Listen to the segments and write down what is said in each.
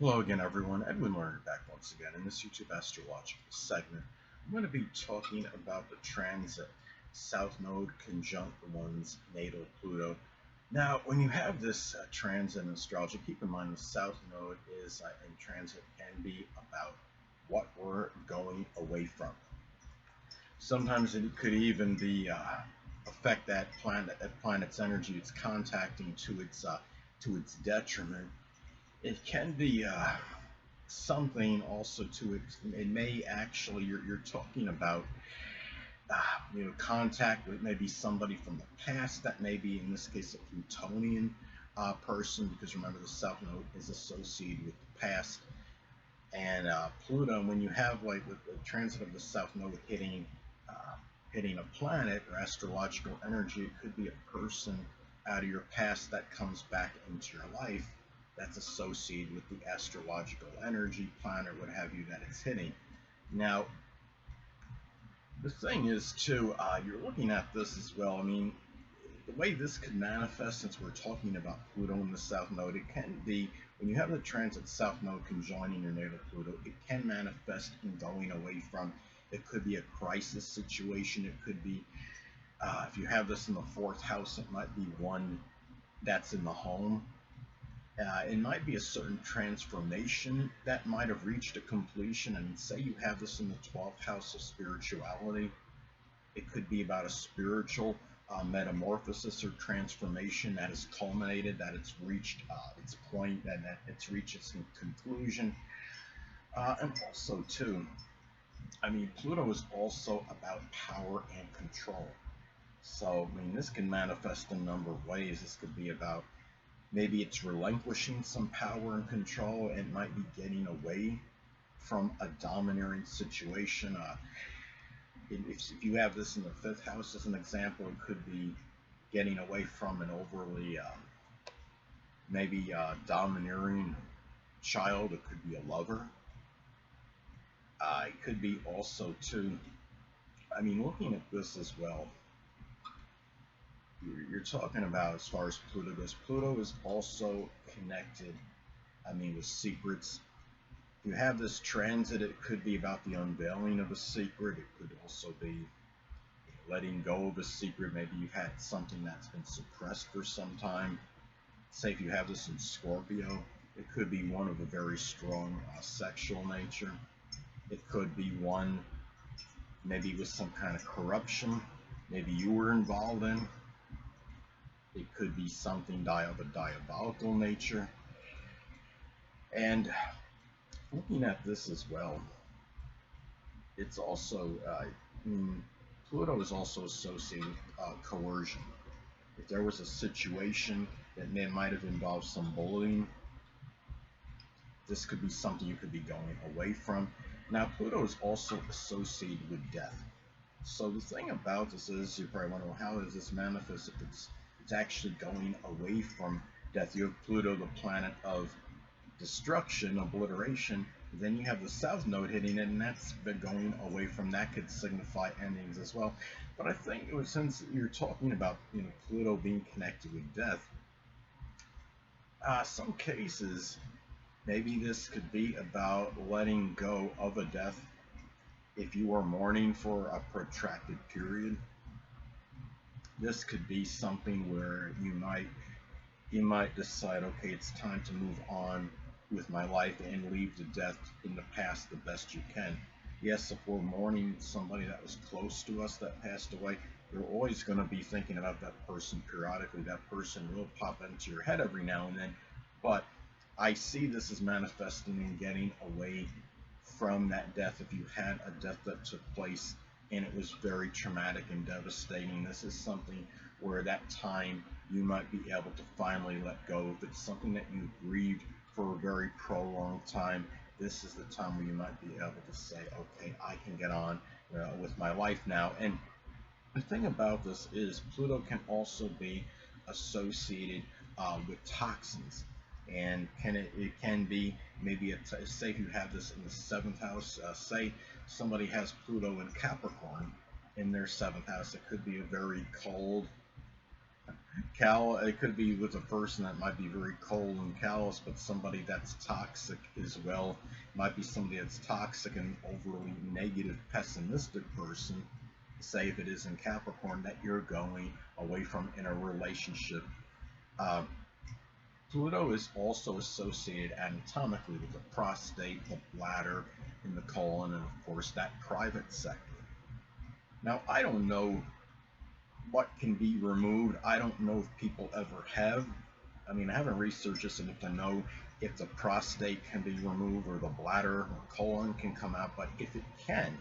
Hello again, everyone. Edwin Learnard back once again in this YouTube astrological segment. I'm going to be talking about the transit South Node conjunct one's natal Pluto. Now, when you have this transit in astrology, keep in mind the South Node is in transit can be about what we're going away from. Sometimes it could even be affect that planet's energy it's contacting to its detriment. It can be something also to it. It may actually you're talking about contact with maybe somebody from the past that may be in this case a Plutonian person, because remember the South Node is associated with the past. And Pluto, when you have like the transit of the South Node hitting a planet or astrological energy, it could be a person out of your past that comes back into your life that's associated with the astrological energy, planet, what have you, that it's hitting. Now, the thing is, too, you're looking at this as well. I mean, the way this could manifest, since we're talking about Pluto in the South Node, it can be when you have the transit South Node conjoining your natal Pluto, it can manifest in going away from. It could be a crisis situation. It could be, if you have this in the fourth house, it might be one that's in the home. It might be a certain transformation that might have reached a completion. I mean, say you have this in the 12th house of spirituality. It could be about a spiritual metamorphosis or transformation that has culminated, that it's reached its point, and that it's reached its conclusion. And also, too, I mean, Pluto is also about power and control. So, I mean, this can manifest in a number of ways. This could be about maybe it's relinquishing some power and control. It might be getting away from a domineering situation. If you have this in the fifth house as an example, it could be getting away from an overly maybe domineering child. It could be a lover. It could be also too, I mean, looking at this as well, you're talking about as far as Pluto goes. Pluto is also connected, I mean, with secrets. If you have this transit, it could be about the unveiling of a secret. It could also be letting go of a secret. Maybe you've had something that's been suppressed for some time. Say if you have this in Scorpio, it could be one of a very strong sexual nature. It could be one maybe with some kind of corruption maybe you were involved in. It could be something of a diabolical nature. And looking at this as well, it's also, Pluto is also associated with coercion. If there was a situation that might have involved some bullying, this could be something you could be going away from. Now, Pluto is also associated with death. So the thing about this is, you probably wonder, well, how does this manifest if it's actually going away from death? You have Pluto, the planet of destruction, obliteration. Then you have the South Node hitting it, and that's been going away from. That could signify endings as well. But I think since you're talking about Pluto being connected with death, some cases maybe this could be about letting go of a death. If you are mourning for a protracted period, this could be something where you might decide, okay, it's time to move on with my life and leave the death in the past the best you can. Yes, if we're mourning somebody that was close to us that passed away, you're always going to be thinking about that person periodically. That person will pop into your head every now and then. But I see this as manifesting and getting away from that death. If you had a death that took place and it was very traumatic and devastating, this is something where that time you might be able to finally let go. If it's something that you grieved for a very prolonged time, this is the time where you might be able to say, okay, I can get on with my life now. And the thing about this is Pluto can also be associated with toxins. And it can be maybe say if you have this in the seventh house, say somebody has Pluto in Capricorn in their seventh house, it could be a very cold, It could be with a person that might be very cold and callous, but somebody that's toxic as well. It might be somebody that's toxic and overly negative, pessimistic person. Say if it is in Capricorn that you're going away from in a relationship. Uh, Pluto is also associated anatomically with the prostate, the bladder, and the colon, and of course that private sector. Now, I don't know what can be removed. I don't know if people ever have. I mean, I haven't researched this enough to know if the prostate can be removed or the bladder or colon can come out, but if it can,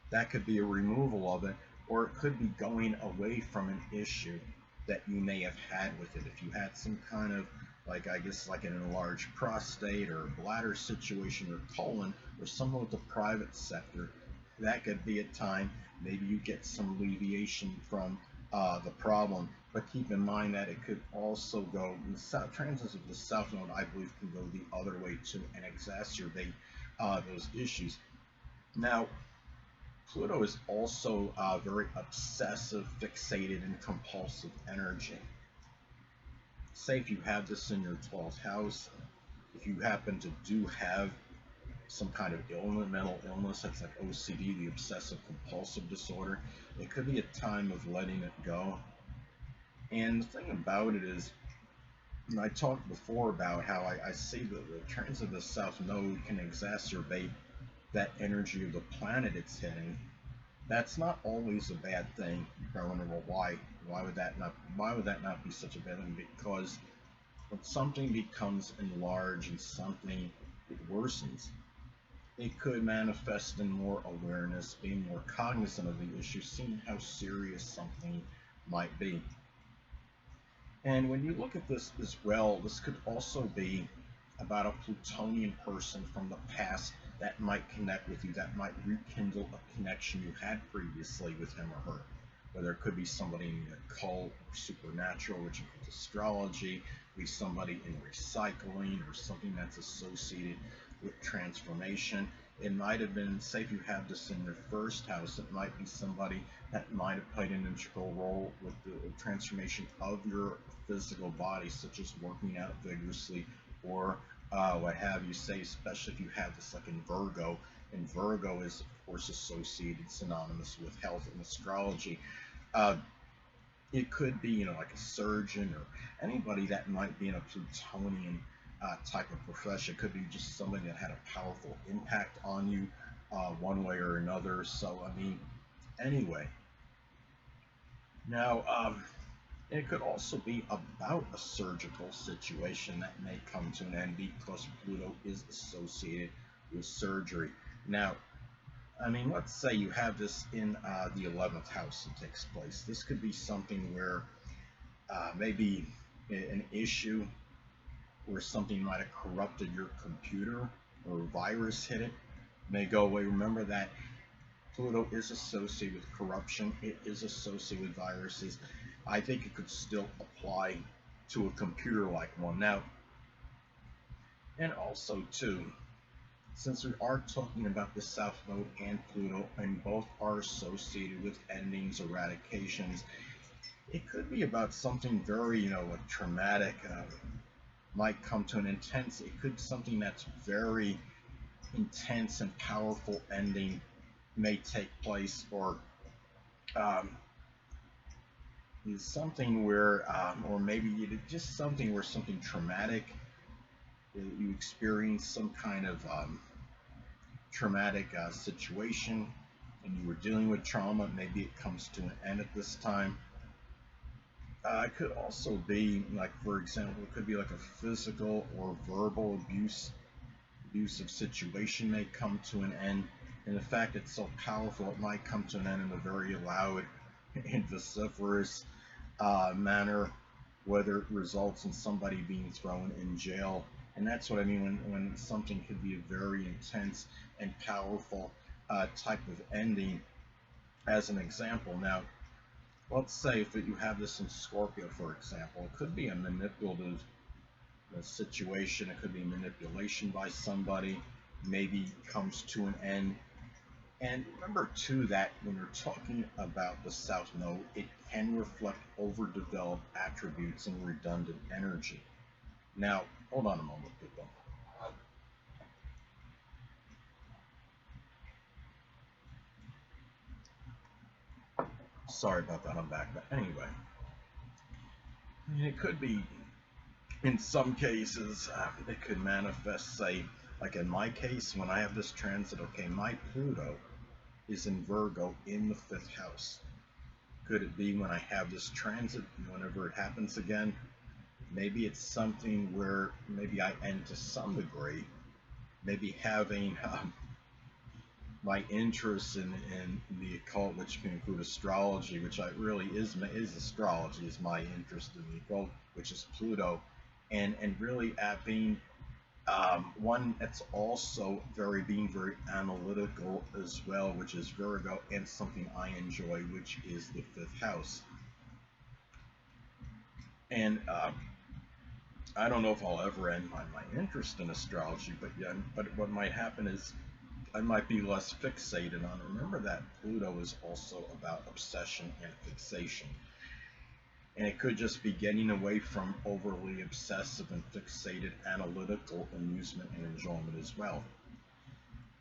that could be a removal of it, or it could be going away from an issue that you may have had with it. If you had some kind of, like, I guess, like an enlarged prostate or bladder situation or colon or something with the private sector, that could be a time maybe you get some alleviation from the problem. But keep in mind that it could also go, the transits of the South Node, I believe, can go the other way too and exacerbate those issues. Now, Pluto is also very obsessive, fixated, and compulsive energy. Say if you have this in your 12th house, if you happen to do have some kind of illness, mental illness, that's like OCD, the obsessive compulsive disorder, it could be a time of letting it go. And the thing about it is, I talked before about how I see that the transit of the South Node can exacerbate that energy of the planet it's hitting. That's not always a bad thing. You probably wonder, well, why? Why would that not be such a bad thing? Because when something becomes enlarged and something it worsens, it could manifest in more awareness, being more cognizant of the issue, seeing how serious something might be. And when you look at this as well, this could also be about a Plutonian person from the past that might connect with you, that might rekindle a connection you had previously with him or her. Whether it could be somebody in the occult or supernatural, which includes astrology, be somebody in recycling, or something that's associated with transformation. It might have been, say if you have this in your first house, it might be somebody that might have played an integral role with the transformation of your physical body, such as working out vigorously or what have you. Say, especially if you have this like in Virgo, and Virgo is of course associated, synonymous with health and astrology. Uh, it could be, like a surgeon or anybody that might be in a Plutonian type of profession. It could be just somebody that had a powerful impact on you one way or another. So, I mean, anyway. Now, it could also be about a surgical situation that may come to an end because Pluto is associated with surgery. Now, I mean, let's say you have this in the 11th house that takes place. This could be something where maybe an issue where something might have corrupted your computer or a virus hit it may go away. Remember that Pluto is associated with corruption. It is associated with viruses. I think it could still apply to a computer like one. Now, and also too, since we are talking about the South Node and Pluto, and both are associated with endings, eradications, it could be about something very, like traumatic, might come to an intense, it could be something that's very intense and powerful ending may take place, or is something where, or maybe just something where something traumatic, you experience some kind of traumatic situation and you were dealing with trauma. Maybe it comes to an end at this time. It could also be, like, for example, it could be like a physical or verbal abusive situation may come to an end. And the fact it's so powerful, it might come to an end in a very loud and vociferous manner, whether it results in somebody being thrown in jail. And that's what I mean when something could be a very intense and powerful type of ending. As an example, now, let's say if you have this in Scorpio, for example, it could be a manipulative situation. It could be manipulation by somebody. Maybe comes to an end. And remember too that when you're talking about the South Node, it can reflect overdeveloped attributes and redundant energy. Now, hold on a moment, people. Sorry about that, I'm back. But anyway, it could be, in some cases, it could manifest, say, like in my case, when I have this transit, okay, my Pluto is in Virgo in the fifth house. Could it be when I have this transit, whenever it happens again, maybe it's something where maybe I end to some degree, maybe having my interest in the occult, which can include astrology, which I really is astrology, is my interest in the occult, which is Pluto, and really at being one that's also being very analytical as well, which is Virgo, and something I enjoy, which is the fifth house. And I don't know if I'll ever end my interest in astrology, but yeah, but what might happen is I might be less fixated on it. Remember that Pluto is also about obsession and fixation. And it could just be getting away from overly obsessive and fixated analytical amusement and enjoyment as well.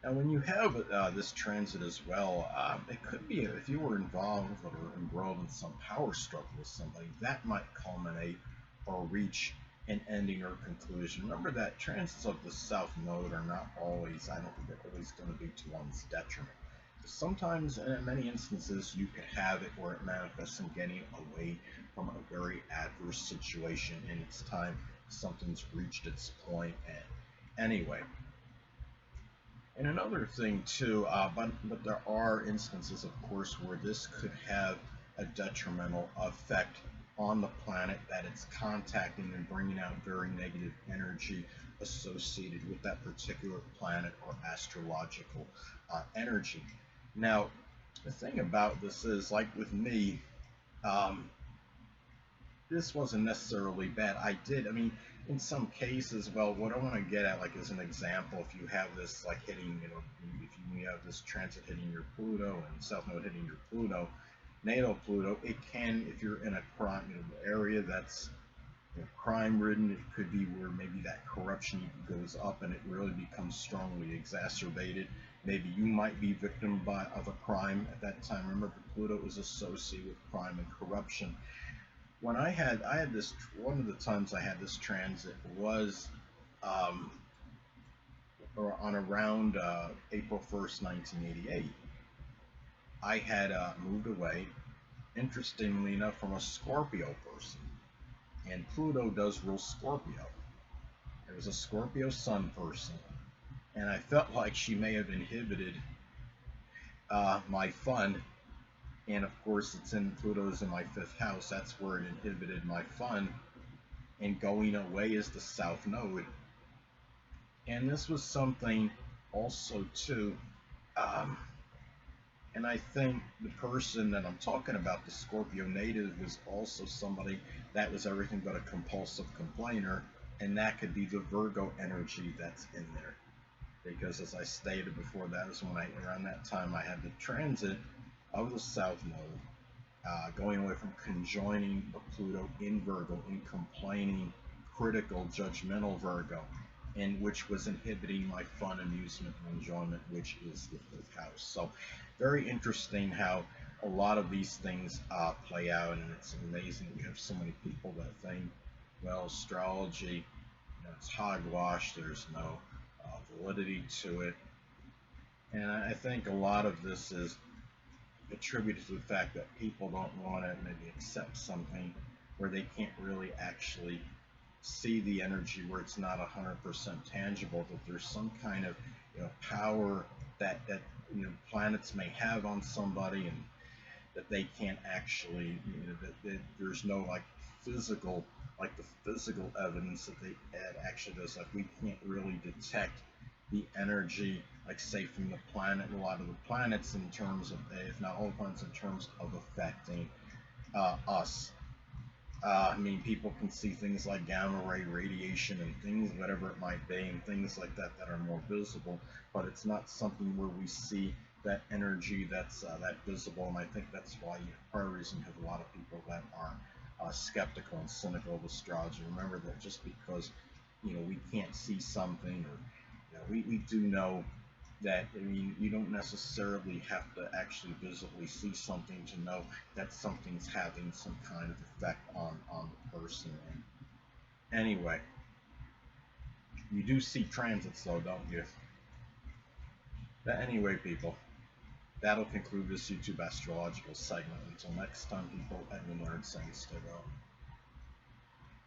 Now, when you have this transit as well, it could be if you were involved or embroiled in some power struggle with somebody, that might culminate or reach an ending or conclusion. Remember that transits of the South Node are not always, I don't think they're always going to be to one's detriment. Sometimes, and in many instances, you could have it where it manifests in getting away from a very adverse situation in its time. Something's reached its point. And anyway, and another thing too, but there are instances, of course, where this could have a detrimental effect on the planet, that it's contacting and bringing out very negative energy associated with that particular planet or astrological energy. Now, the thing about this is, like with me, um, this wasn't necessarily bad. I mean, in some cases, well, what I want to get at, like as an example, if you have this like hitting, if you have this transit hitting your Pluto and South Node hitting your Pluto, natal Pluto, it can, if you're in a crime, area that's crime-ridden, it could be where maybe that corruption goes up and it really becomes strongly exacerbated. Maybe you might be victim of a crime at that time. Remember, Pluto is associated with crime and corruption. When I had this, one of the times I had this transit was um, on around April 1st, 1988. I had moved away, interestingly enough, from a Scorpio person, and Pluto does rule Scorpio. It was a Scorpio sun person, and I felt like she may have inhibited my fun. And of course, Pluto's in my fifth house. That's where it inhibited my fun. And going away is the South Node. And this was something also too. Um, and I think the person that I'm talking about, the Scorpio native, was also somebody that was everything but a compulsive complainer. And that could be the Virgo energy that's in there. Because as I stated before, that was when around that time, I had the transit of the South Node, going away from conjoining the Pluto in Virgo, in complaining, critical, judgmental Virgo, and which was inhibiting my fun, amusement, and enjoyment, which is the fifth house. So, very interesting how a lot of these things play out, and it's amazing that we have so many people that think, well, astrology, it's hogwash. There's no validity to it, and I think a lot of this is attributed to the fact that people don't want to maybe accept something where they can't really actually see the energy, where it's not 100% tangible, that there's some kind of power that planets may have on somebody, and that they can't actually, that there's no like physical, like the physical evidence that actually does, like we can't really detect the energy, like say from the planet, a lot of the planets in terms of, if not all planets, in terms of affecting us. I mean, people can see things like gamma ray radiation and things, whatever it might be, and things like that that are more visible, but it's not something where we see that energy that's that visible, and I think that's why part of the reason you have a lot of people that are skeptical and cynical of astrology. Remember that just because we can't see something, or we do know that, I mean, you don't necessarily have to actually visibly see something to know that something's having some kind of effect on the person. And anyway, you do see transits though, don't you? But anyway, people, that'll conclude this YouTube astrological segment. Until next time, people, Edwin Learnard saying stay well.